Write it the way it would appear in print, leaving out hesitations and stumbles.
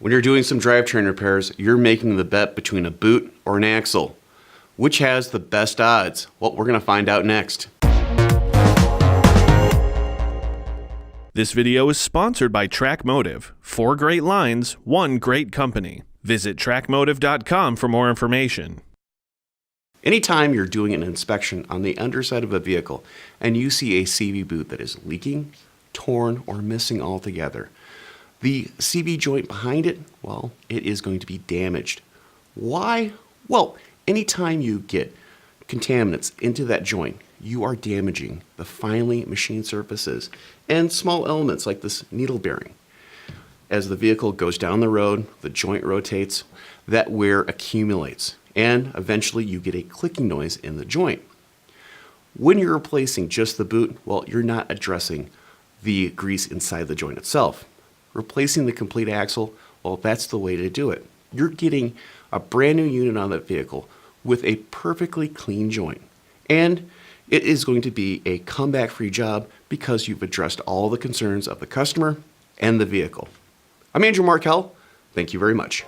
When you're doing some drivetrain repairs, you're making the bet between a boot or an axle. Which has the best odds? Well, we're going to find out next. This video is sponsored by TrackMotive. 4 great lines, 1 great company. Visit trackmotive.com for more information. Anytime you're doing an inspection on the underside of a vehicle and you see a CV boot that is leaking, torn, or missing altogether, the CV joint behind it, well, it is going to be damaged. Why? Well, anytime you get contaminants into that joint, you are damaging the finely machined surfaces and small elements like this needle bearing. As the vehicle goes down the road, the joint rotates, that wear accumulates, and eventually you get a clicking noise in the joint. When you're replacing just the boot, well, you're not addressing the grease inside the joint itself. Replacing the complete axle, well, that's the way to do it. You're getting a brand new unit on that vehicle with a perfectly clean joint. And it is going to be a comeback-free job because you've addressed all the concerns of the customer and the vehicle. I'm Andrew Markel. Thank you very much.